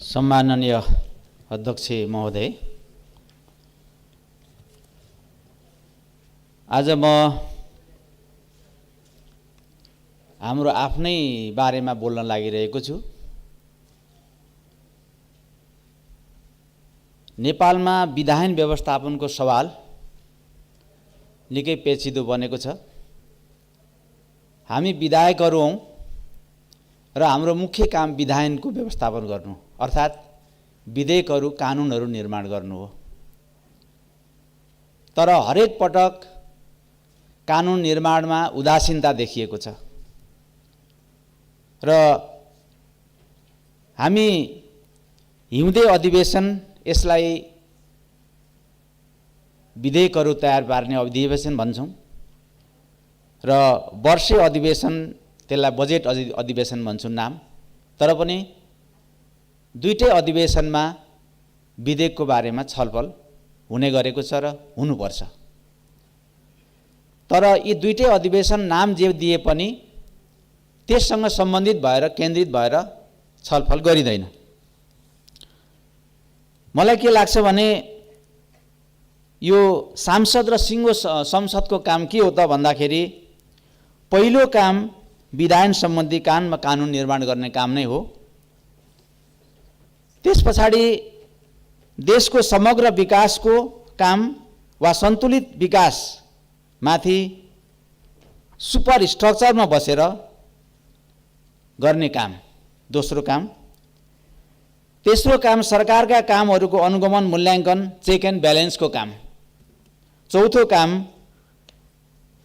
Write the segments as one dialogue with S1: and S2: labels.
S1: सम्माननीय अध्यक्ष महोदय, आज म हाम्रो आफ्नै बारेमा बोल्न लागिरहेको छु। नेपालमा विधायन व्यवस्थापनको सवाल निकै पेचिदो बनेको छ। हामी विधायकहरू हौं र हाम्रो मुख्य काम विधायनको व्यवस्थापन गर्नु अर्थात् विधेयकहरू कानुनहरू निर्माण गर्नु हो। तर हरेक पटक कानुन निर्माणमा उदासीनता देखिएको छ र हामी हिउँदे अधिवेशन यसलाई विधेयकहरू तयार पार्ने अधिवेशन भन्छौं र वर्षे अधिवेशन त्यसलाई बजेट अधिवेशन भन्छौं नाम। तर पनि दुईटै अधिवेशनमा विधेयकको बारेमा छलफल हुने गरेको छ र हुनुपर्छ। तर यी दुईटै अधिवेशन नाम जे दिए पनि त्यससँग सम्बन्धित भएर केन्द्रित भएर छलफल गरिदैन। मलाई के लाग्छ भने यो सांसद र सिङ्गो संसदको काम के हो त भन्दाखेरि पहिलो काम विधायन सम्बन्धी कानुन निर्माण गर्ने काम नै हो। त्यसपछाडि देशको समग्र विकासको काम वा सन्तुलित विकास माथि सुपर स्ट्रक्चरमा बसेर गर्ने काम दोस्रो काम। तेस्रो काम सरकारका कामहरूको अनुगमन मूल्याङ्कन चेक एन्ड ब्यालेन्सको काम। चौथो काम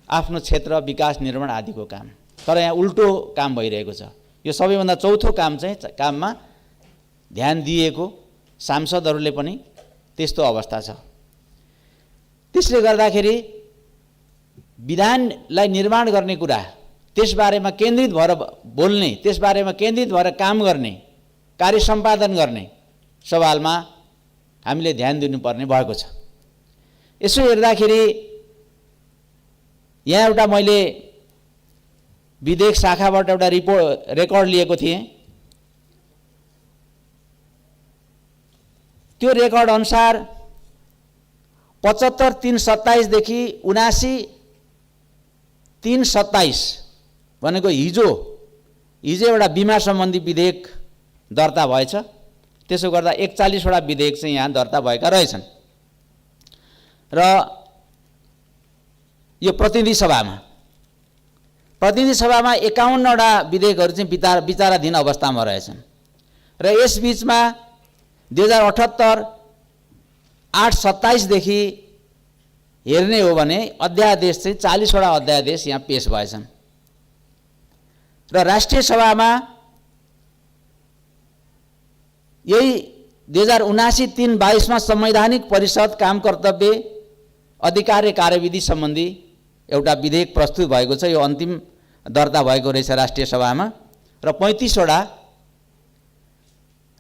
S1: आफ्नो क्षेत्र विकास निर्माण आदिको काम। तर यहाँ उल्टो काम भइरहेको छ। यो सबैभन्दा चौथो काम चाहिँ काममा ध्यान दिएको सांसदहरूले पनि त्यस्तो अवस्था छ। त्यसले गर्दाखेरि विधानलाई निर्माण गर्ने कुरा त्यसबारेमा केन्द्रित भएर बोल्ने, त्यसबारेमा केन्द्रित भएर काम गर्ने, कार्य सम्पादन गर्ने सवालमा हामीले ध्यान दिनुपर्ने भएको छ। यसो हेर्दाखेरि यहाँ एउटा मैले विधेयक शाखाबाट एउटा रेकर्ड लिएको थिएँ। त्यो रेकर्ड अनुसार 75/3/27 देखि 79/3/27 भनेको हिजो एउटा बिमा सम्बन्धी विधेयक दर्ता भएछ। त्यसो गर्दा 41 वटा विधेयक चाहिँ यहाँ दर्ता भएका रहेछन् र यो प्रतिनिधि सभामा 51 वटा विधेयकहरू चाहिँ विचाराधीन अवस्थामा रहेछन् र यस बीचमा 2078 8/27 देखि हेर्ने हो भने अध्यादेश चाहिँ 40 वटा अध्यादेश यहाँ पेश भएछन् र राष्ट्रिय सभामा यही 2079-3/22 मा संवैधानिक परिषद काम कर्तव्य अधिकार र कार्यविधि सम्बन्धी एउटा विधेयक प्रस्तुत भएको छ। यो अन्तिम दर्ता भएको रहेछ राष्ट्रिय सभामा र 35 वटा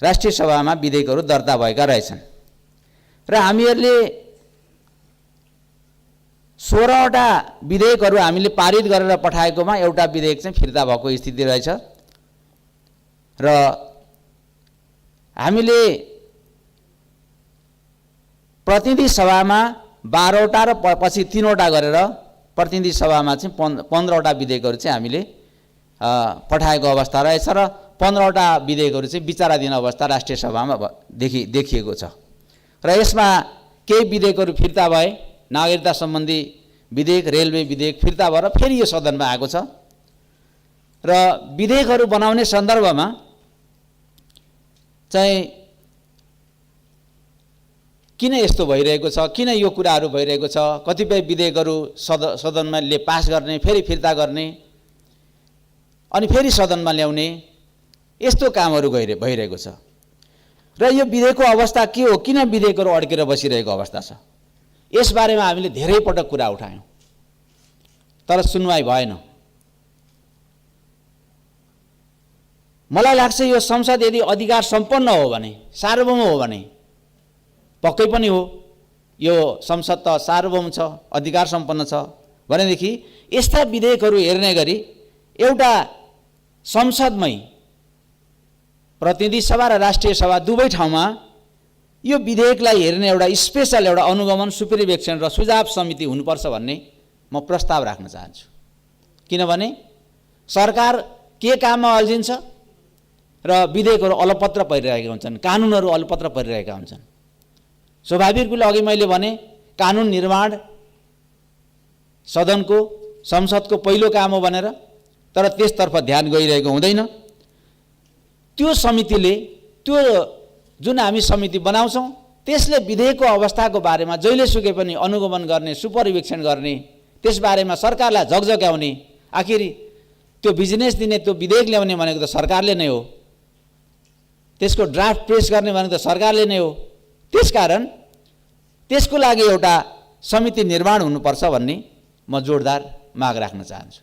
S1: राष्ट्रिय सभामा विधेयकहरू दर्ता भएका रहेछन् र हामीहरूले 16 वटा विधेयकहरू हामीले पारित गरेर पठाएकोमा एउटा विधेयक चाहिँ फिर्ता भएको स्थिति रहेछ र हामीले प्रतिनिधि सभामा 12 वटा र पछि 3 वटा गरेर प्रतिनिधि सभामा चाहिँ 15 वटा विधेयकहरू चाहिँ हामीले पठाएको अवस्था रहेछ र 15 वटा विधेयकहरू चाहिँ विचाराधीन अवस्था राष्ट्रिय सभामा देखिएको छ र यसमा केही विधेयकहरू फिर्ता भए। नागरिकता सम्बन्धी विधेयक, रेलवे विधेयक फिर्ता भएर फेरि यो सदनमा आएको छ र विधेयकहरू बनाउने सन्दर्भमा चाहिँ किन यस्तो भइरहेको छ, किन यो कुराहरू भइरहेको छ, कतिपय विधेयकहरू सदनमा पास गर्ने, फेरि फिर्ता गर्ने अनि फेरि सदनमा ल्याउने यस्तो कामहरू भइरहेको छ र यो विधेयकको अवस्था के हो, किन विधेयकहरू अड्केर बसिरहेको अवस्था छ, यसबारेमा हामीले धेरै पटक कुरा उठायौं तर सुनवाई भएन। मलाई लाग्छ यो संसद यदि अधिकार सम्पन्न हो भने, सार्वभौम हो भने, पक्कै पनि हो यो संसद त सार्वभौम छ, अधिकार सम्पन्न छ भनेदेखि यस्ता विधेयकहरू हेर्ने गरी एउटा संसदमै प्रतिनिधि सभा र राष्ट्रिय सभा दुवै ठाउँमा यो विधेयकलाई हेर्ने एउटा स्पेशल एउटा अनुगमन सुपरिवेक्षण र सुझाव समिति हुनुपर्छ भन्ने म प्रस्ताव राख्न चाहन्छु। किनभने सरकार के काममा अल्झिन्छ र विधेयकहरू अलपत्र परिरहेका हुन्छन्, कानुनहरू अलपत्र परिरहेका हुन्छन्। स्वाभाविक रूपले अघि मैले भने कानुन निर्माण सदनको संसदको पहिलो काम हो भनेर, तर त्यसतर्फ ध्यान गइरहेको हुँदैन। त्यो समितिले त्यो जुन हामी समिति बनाउँछौँ त्यसले विधेयकको अवस्थाको बारेमा जहिलेसुकै पनि अनुगमन गर्ने, सुपरिवेक्षण गर्ने, त्यसबारेमा सरकारलाई झकझक्याउने, आखिर त्यो बिजनेस दिने, त्यो विधेयक ल्याउने भनेको त सरकारले नै हो, त्यसको ड्राफ्ट पेश गर्ने भनेको त सरकारले नै हो। त्यसकारण त्यसको लागि एउटा समिति निर्माण हुनुपर्छ भन्ने म जोडदार माग राख्न चाहन्छु।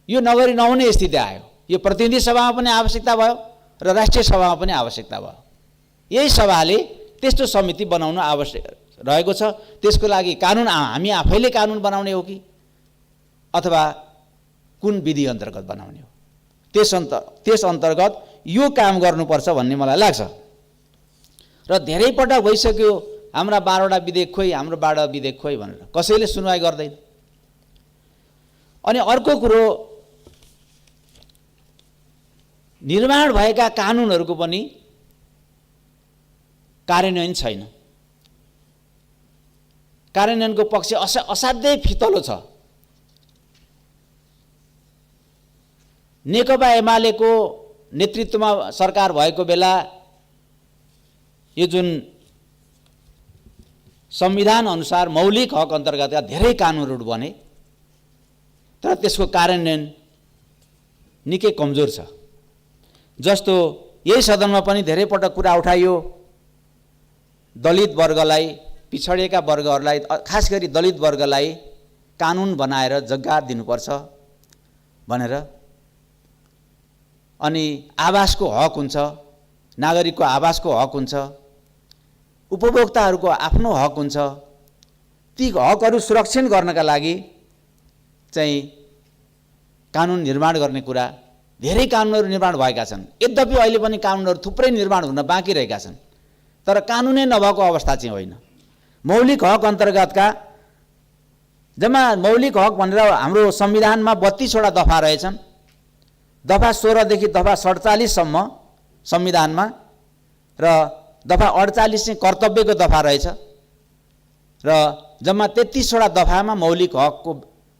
S1: यो नगरी नहुने स्थिति आयो। यो प्रतिनिधि सभामा पनि आवश्यकता भयो र राष्ट्रिय सभामा पनि आवश्यकता भयो। यही सभाले त्यस्तो समिति बनाउनु आवश्यक रहेको छ। त्यसको लागि कानुन हामी आफैले कानुन बनाउने हो कि अथवा कुन विधि अन्तर्गत बनाउने हो, त्यस अन्तर्गत यो काम गर्नुपर्छ भन्ने मलाई लाग्छ। र धेरै पटक भइसक्यो हाम्रा 12वटा विधेयक खोइ, हाम्रो 12 विधेयक खोइ भनेर कसैले सुनवाई गर्दैन। अनि अर्को कुरो, निर्माण भएका कानुनहरूको पनि कार्यान्वयन छैन। कार्यान्वयनको पक्ष असाध्यै फितलो छ। नेकपा एमालेको नेतृत्वमा सरकार भएको बेला यो जुन संविधान अनुसार मौलिक हक अन्तर्गतका धेरै कानुनहरू बने, तर त्यसको कार्यान्वयन निकै कमजोर छ। जस्तो यही सदनमा पनि धेरै पटक कुरा उठाइयो, दलित वर्गलाई, पिछडिएका वर्गहरूलाई, खास गरी दलित वर्गलाई कानुन बनाएर जग्गा दिनुपर्छ भनेर। अनि आवासको हक हुन्छ, नागरिकको आवासको हक हुन्छ, उपभोक्ताहरूको आफ्नो हक हुन्छ। ती हकहरू सुरक्षित गर्नका लागि चाहिँ कानुन निर्माण गर्ने कुरा, धेरै कानुनहरू निर्माण भएका छन्। यद्यपि अहिले पनि कानुनहरू थुप्रै निर्माण हुन बाँकी रहेका छन्, तर कानुनै नभएको अवस्था चाहिँ होइन। मौलिक हक अन्तर्गतका जम्मा मौलिक हक भनेर हाम्रो संविधानमा 32वटा दफा रहेछन्। दफा 16 देखि दफा 47 सम्म संविधानमा, र दफा 48 चाहिँ कर्तव्यको दफा रहेछ, र जम्मा 33वटा दफामा मौलिक हकको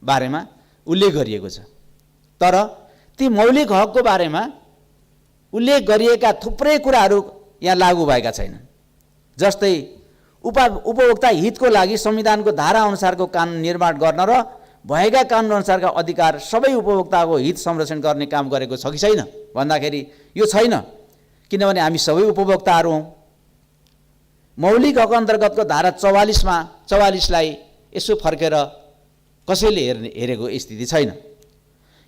S1: बारेमा उल्लेख गरिएको छ। तर ती मौलिक हकको बारेमा उल्लेख गरिएका थुप्रै कुराहरू यहाँ लागू भएका छैनन्। जस्तै उपभोक्ता हितको लागि संविधानको धारा अनुसारको कानुन निर्माण गर्न र भएका कानुन अनुसारका अधिकार सबै उपभोक्ताको हित संरक्षण गर्ने काम गरेको छ कि छैन भन्दाखेरि यो छैन। किनभने हामी सबै उपभोक्ताहरू हौँ। मौलिक हक अन्तर्गतको धारा 44लाई यसो फर्केर कसैले हेरेको स्थिति छैन।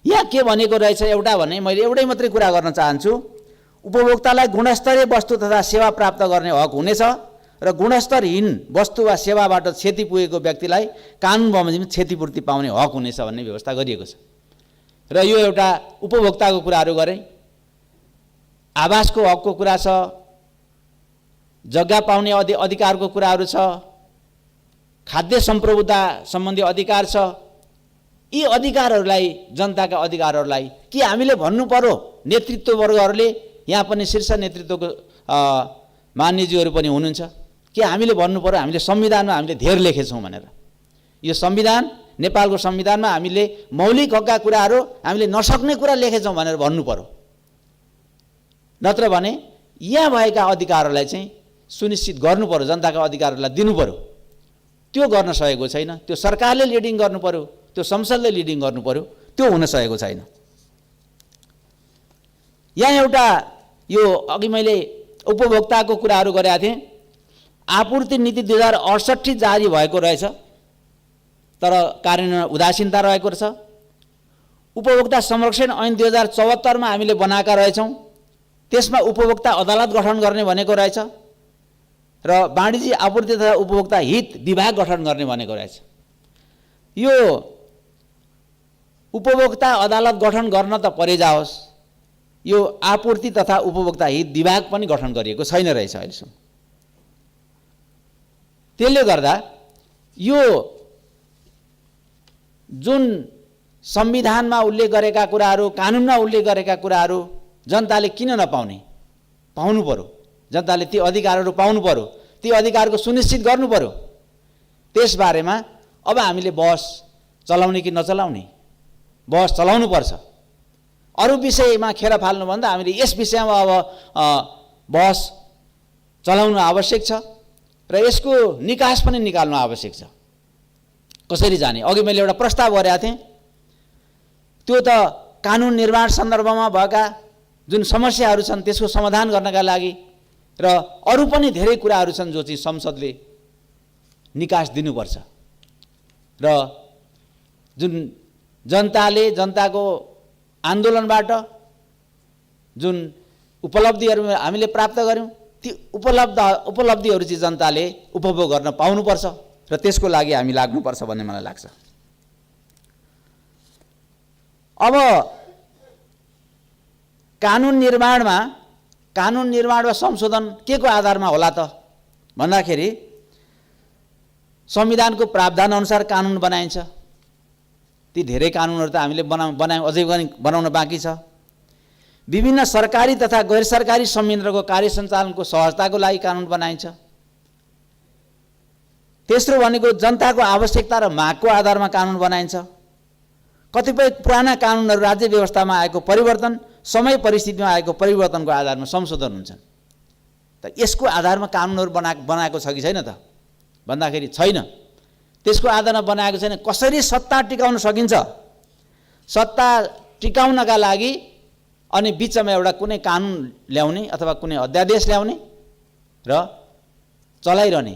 S1: यहाँ के भनेको रहेछ एउटा भने मैले एउटै मात्रै कुरा गर्न चाहन्छु। उपभोक्तालाई गुणस्तरीय वस्तु तथा सेवा प्राप्त गर्ने हक हुनेछ र गुणस्तरहीन वस्तु वा सेवाबाट क्षति पुगेको व्यक्तिलाई कानुन बमोजिम क्षतिपूर्ति पाउने हक हुनेछ भन्ने व्यवस्था गरिएको छ। र यो एउटा उपभोक्ताको कुराहरू गरे। आवासको हकको कुरा छ, जग्गा पाउने अधिकारको कुराहरू छ, खाद्य सम्प्रभुता सम्बन्धी अधिकार छ। यी अधिकारहरूलाई, जनताका अधिकारहरूलाई के हामीले भन्नु पर्यो? नेतृत्व वर्गहरूले, यहाँ पनि शीर्ष नेतृत्वको मान्यज्यूहरू पनि हुनुहुन्छ, के हामीले भन्नु पर्यो हामीले संविधानमा हामीले धेर लेखेछौँ भनेर? यो संविधान, नेपालको संविधानमा हामीले मौलिक हकका कुराहरू हामीले नसक्ने कुरा लेखेछौँ भनेर भन्नु पर्यो। नत्र भने यहाँ भएका अधिकारहरूलाई चाहिँ सुनिश्चित गर्नु पर्यो, जनताका अधिकारहरूलाई दिनु पर्यो। त्यो गर्न सकेको छैन। त्यो सरकारले लिडिङ गर्नु पर्यो, त्यो संसदले लिडिङ गर्नु पर्यो, त्यो हुन सकेको छैन। यहाँ एउटा यो अघि मैले उपभोक्ताको कुराहरू गरेका थिएँ। आपूर्ति नीति 2068 जारी भएको रहेछ, तर कार्यान्वयन उदासीनता रहेको छ। उपभोक्ता संरक्षण ऐन 2074मा हामीले बनाएका रहेछौँ, त्यसमा उपभोक्ता अदालत गठन गर्ने भनेको रहेछ र वाणिज्य आपूर्ति तथा उपभोक्ता हित विभाग गठन गर्ने भनेको रहेछ। यो उपभोक्ता अदालत गठन गर्न त परे जाओस्, यो आपूर्ति तथा उपभोक्ता हित विभाग पनि गठन गरिएको छैन रहेछ अहिलेसम्म। त्यसले गर्दा यो जुन संविधानमा उल्लेख गरेका कुराहरू, कानुनमा उल्लेख गरेका कुराहरू जनताले किन नपाउने? पाउनु पर्यो। जनताले ती अधिकारहरू पाउनु पर्यो, ती अधिकारको सुनिश्चित गर्नु पर्यो। त्यसबारेमा अब हामीले बस चलाउने कि नचलाउने, बस चलाउनु पर्छ। अरू विषयमा खेर फाल्नुभन्दा हामीले यस विषयमा अब बस चलाउनु आवश्यक छ र यसको निकास पनि निकाल्नु आवश्यक छ। कसरी जाने? अघि मैले एउटा प्रस्ताव गरेका थिएँ, त्यो त कानुन निर्माण सन्दर्भमा भएका जुन समस्याहरू छन् त्यसको समाधान गर्नका लागि र अरू पनि धेरै कुराहरू छन् जो चाहिँ संसदले निकास दिनुपर्छ र जुन जनताले जनताको आन्दोलनबाट जुन उपलब्धिहरू हामीले प्राप्त गर्यौं ती उपलब्धिहरू चाहिँ जनताले उपभोग गर्न पाउनुपर्छ र त्यसको लागि हामी लाग्नुपर्छ भन्ने मलाई लाग्छ। अब कानुन निर्माण वा संशोधन के को आधारमा होला त भन्दाखेरि संविधानको प्रावधान अनुसार कानुन बनाइन्छ। ती धेरै कानुनहरू त हामीले बनायौं, अझै पनि बनाउन बाँकी छ। विभिन्न सरकारी तथा गैर सरकारी संयन्त्रको कार्य सञ्चालनको सहजताको लागि कानुन बनाइन्छ। तेस्रो भनेको जनताको आवश्यकता र मागको आधारमा कानुन बनाइन्छ। कतिपय पुराना कानुनहरू राज्य व्यवस्थामा आएको परिवर्तन, समय परिस्थितिमा आएको परिवर्तनको आधारमा संशोधन हुन्छन्। त यसको आधारमा कानुनहरू बनाएको छ कि छैन त भन्दाखेरि छैन। त्यसको आधारमा बनाएको छैन। कसरी सत्ता टिकाउन सकिन्छ? सत्ता टिकाउनका लागि अनि बीचमा एउटा कुनै कानुन ल्याउने अथवा कुनै अध्यादेश ल्याउने र चलाइरहने,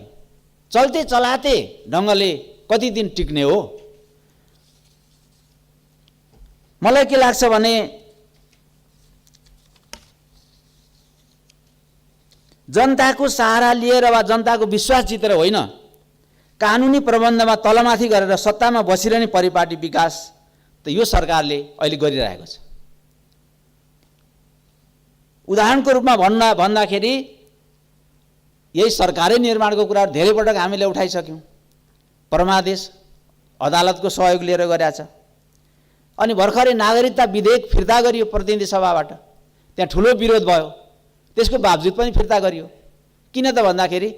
S1: चल्ते चलाते ढङ्गले कति दिन टिक्ने हो? मलाई के लाग्छ भने जनताको सहारा लिएर वा जनताको विश्वास जितेर होइन, कानुनी प्रबन्धमा तलमाथि गरेर सत्तामा बसिरहने परिपाटी विकास त यो सरकारले अहिले गरिरहेको छ। उदाहरणको रूपमा भन्दाखेरि यही सरकारै निर्माणको कुराहरू धेरै पटक हामीले उठाइसक्यौं। परमादेश अदालतको सहयोग लिएर गरेका छ। अनि भर्खरै नागरिकता विधेयक फिर्ता गरियो प्रतिनिधि सभाबाट, त्यहाँ ठुलो विरोध भयो, त्यसको बावजुद पनि फिर्ता गरियो। किन त भन्दाखेरि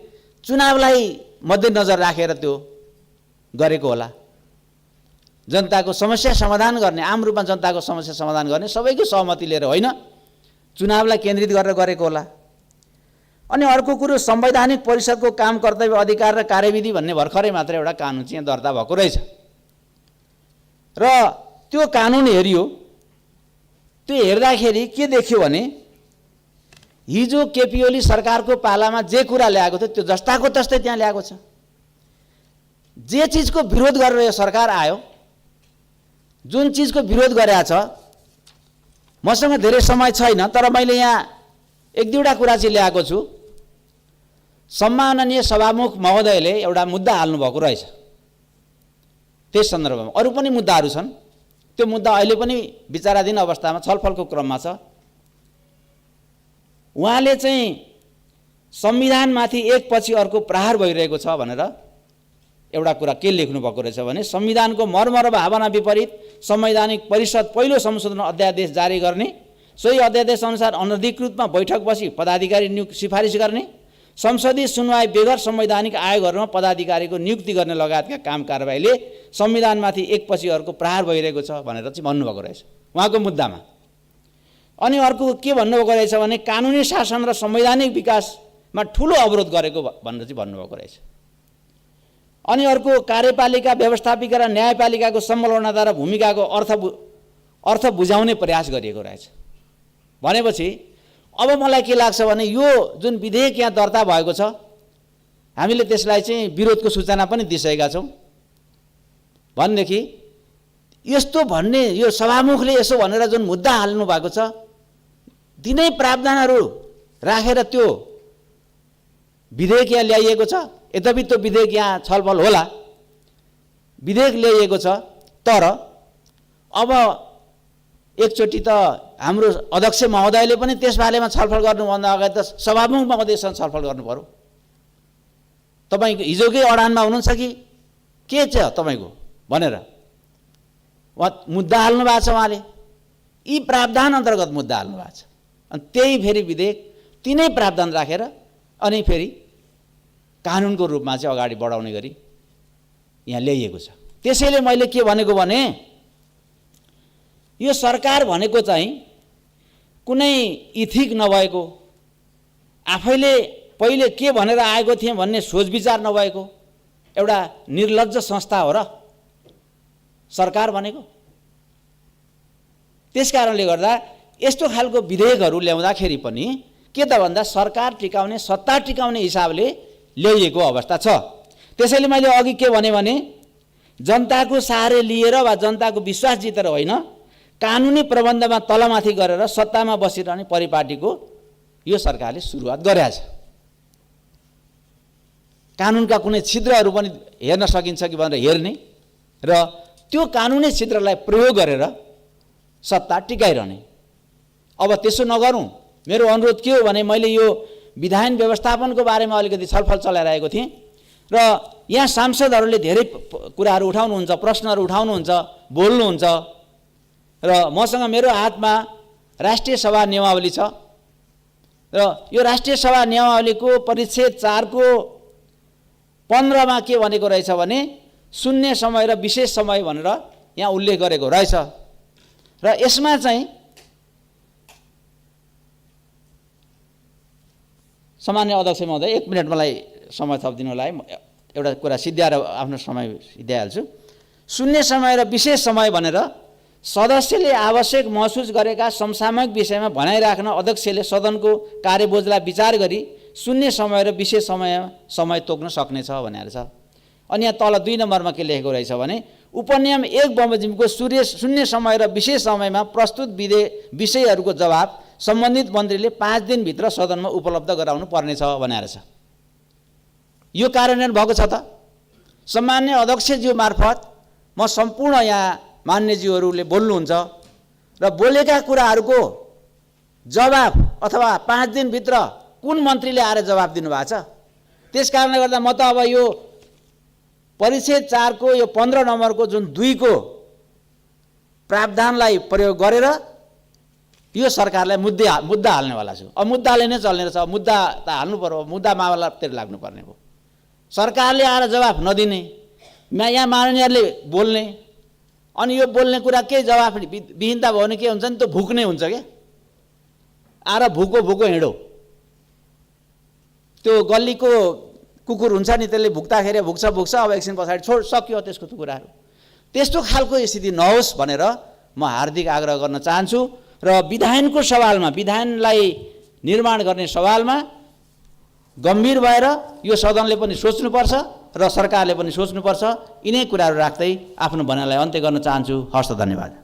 S1: चुनावलाई मध्यनजर राखेर त्यो गरेको होला। जनताको समस्या समाधान गर्ने, आम रूपमा जनताको समस्या समाधान गर्ने सबैको सहमति लिएर होइन, चुनावलाई केन्द्रित गरेर गरेको होला। अनि अर्को कुरो संवैधानिक परिषदको काम, कर्तव्य, अधिकार र कार्यविधि भन्ने भर्खरै मात्र एउटा कानुन चाहिँ दर्ता भएको रहेछ र त्यो कानुन हेरियो। त्यो हेर्दाखेरि के देखियो भने हिजो केपी ओली सरकारको पालामा जे कुरा ल्याएको थियो त्यो जस्ताको तस्तै त्यहाँ ल्याएको छ। जे चीजको विरोध गरेर यो सरकार आयो, जुन चीजको विरोध गरेको छ, मसँग धेरै समय छैन तर मैले यहाँ एक दुईवटा कुरा चाहिँ ल्याएको छु। सम्माननीय सभामुख महोदयले एउटा मुद्दा हाल्नु भएको रहेछ, त्यस सन्दर्भमा अरू पनि मुद्दाहरू छन्। त्यो मुद्दा अहिले पनि विचाराधीन अवस्थामा छलफलको क्रममा छ। उहाँले चाहिँ संविधानमाथि एकपछि अर्को प्रहार भइरहेको छ भनेर एउटा कुरा के लेख्नु भएको रहेछ भने संविधानको मर्म र भावना विपरीत संवैधानिक परिषद पहिलो संशोधन अध्यादेश जारी गर्ने, सोही अध्यादेश अनुसार अनधिकृतमा बैठक बसी पदाधिकारी सिफारिस गर्ने, संसदीय सुनवाई बेगर संवैधानिक आयोगहरूमा पदाधिकारीको नियुक्ति गर्ने लगायतका काम कारबाहीले संविधानमाथि एकपछि अर्को प्रहार भइरहेको छ भनेर चाहिँ भन्नुभएको रहेछ उहाँको मुद्दामा। अनि अर्को के भन्नुभएको रहेछ भने कानुनी शासन र संवैधानिक विकासमा ठुलो अवरोध गरेको भनेर चाहिँ भन्नुभएको रहेछ। अनि अर्को कार्यपालिका, व्यवस्थापिका र न्यायपालिकाको संलग्नता र भूमिकाको अर्थ बुझाउने प्रयास गरिएको रहेछ। भनेपछि अब मलाई के लाग्छ भने यो जुन विधेयक यहाँ दर्ता भएको छ, हामीले त्यसलाई चाहिँ विरोधको सूचना पनि दिइसकेका छौँ। भनेदेखि यस्तो भन्ने यो सभामुखले यसो भनेर जुन मुद्दा हाल्नु भएको छ, दिनै प्रावधानहरू राखेर त्यो विधेयक यहाँ ल्याइएको छ। यद्यपि त्यो विधेयक यहाँ छलफल होला, विधेयक ल्याइएको छ, तर अब एकचोटि त हाम्रो अध्यक्ष महोदयले पनि त्यस बारेमा छलफल गर्नुभन्दा अगाडि त सभामुख महोदयसँग छलफल गर्नु पर्यो। तपाईँ हिजोकै अडानमा हुनुहुन्छ कि के छ तपाईँको भनेर मुद्दा हाल्नु भएको छ उहाँले। यी प्रावधान अन्तर्गत मुद्दा हाल्नु भएको छ। अनि त्यही फेरि विधेयक तिनै प्रावधान राखेर अनि फेरि कानुनको रूपमा चाहिँ अगाडि बढाउने गरी यहाँ ल्याइएको छ। त्यसैले मैले के भनेको भने यो सरकार भनेको चाहिँ कुनै इथिक नभएको, आफैले पहिले के भनेर आएको थिएँ भन्ने सोच विचार नभएको एउटा निर्लज्ज संस्था हो र सरकार भनेको। त्यसकारणले गर्दा यस्तो खालको विधेयकहरू ल्याउँदाखेरि पनि के त भन्दा सरकार टिकाउने, सत्ता टिकाउने हिसाबले ल्याइएको अवस्था छ। त्यसैले मैले अघि के भने जनताको सहारा लिएर वा जनताको विश्वास जितेर होइन, कानुनी प्रबन्धमा तलमाथि गरेर सत्तामा बसिरहने परिपाटीको यो सरकारले सुरुवात गरेछ। कानुनका कुनै छिद्रहरू पनि हेर्न सकिन्छ कि भनेर हेर्ने र त्यो कानुनी छिद्रलाई प्रयोग गरेर सत्ता टिकाइरहने। अब त्यसो नगरौँ। मेरो अनुरोध के हो भने मैले यो विधान व्यवस्थापनको बारेमा अलिकति छलफल चलाइरहेको थिएँ र यहाँ सांसदहरूले धेरै कुराहरू उठाउनुहुन्छ, प्रश्नहरू उठाउनुहुन्छ, बोल्नुहुन्छ र मसँग मेरो हातमा राष्ट्रिय सभा नियमावली छ र यो राष्ट्रिय सभा नियमावलीको परिच्छेद 4 को 15 मा के भनेको रहेछ भने शून्य समय र विशेष समय भनेर यहाँ उल्लेख गरेको रहेछ र यसमा चाहिँ सामान्य अध्यक्ष महोदय 1 मिनट मलाई समय थपिदिनु होला है। एउटा कुरा सिद्ध्याएर आफ्नो समय सिद्ध्याइहाल्छु। शून्य समय र विशेष समय भनेर सदस्यले आवश्यक महसुस गरेका समसामयिक विषयमा भनाइराख्न अध्यक्षले सदनको कार्यबोझलाई विचार गरी शून्य समय र विशेष समय तोक्न सक्नेछ भनेर छ। अनि यहाँ तल 2 नम्बरमा के लेखेको रहेछ भने उपनियम 1 बमोजिमको शून्य समय र विशेष समयमा प्रस्तुत विषयहरूको जवाब सम्बन्धित मन्त्रीले 5 दिनभित्र सदनमा उपलब्ध गराउनु पर्नेछ भनेर छ। यो कार्यान्वयन भएको छ त। सामान्य अध्यक्षज्यू मार्फत म सम्पूर्ण यहाँ मान्यज्यूहरूले बोल्नुहुन्छ र बोलेका कुराहरूको जवाब अथवा 5 दिनभित्र कुन मन्त्रीले आएर जवाब दिनुभएको छ। त्यसकारणले गर्दा म त अब यो परिच्छेद 4 को यो 15 नम्बरको जुन 2 को प्रावधानलाई प्रयोग गरेर यो सरकारलाई मुद्दा हाल्नेवाला छु। अब मुद्दाले नै चल्ने रहेछ। मुद्दा त हाल्नु पर्यो, मुद्दा मामलातिर लाग्नुपर्ने हो। सरकारले आएर जवाफ नदिने, यहाँ माननीयहरूले बोल्ने, अनि यो बोल्ने कुरा केही जवाफ विहीनता भयो भने के हुन्छ नि, त्यो भुक्ने हुन्छ क्या। आएर भुको हिँडो, त्यो गल्लीको कुकुर हुन्छ नि, त्यसले भुक्दाखेरि भुक्छ, अब एकछिन पछाडि सक्यो त्यसको त्यो कुराहरू। त्यस्तो खालको स्थिति नहोस् भनेर म हार्दिक आग्रह गर्न चाहन्छु र विधानको सवालमा, विधानलाई निर्माण गर्ने सवालमा गम्भीर भएर यो सदनले पनि सोच्नुपर्छ र सरकारले पनि सोच्नुपर्छ। यिनै कुराहरू राख्दै आफ्नो भनाइलाई अन्त्य गर्न चाहन्छु। हस् त, धन्यवाद।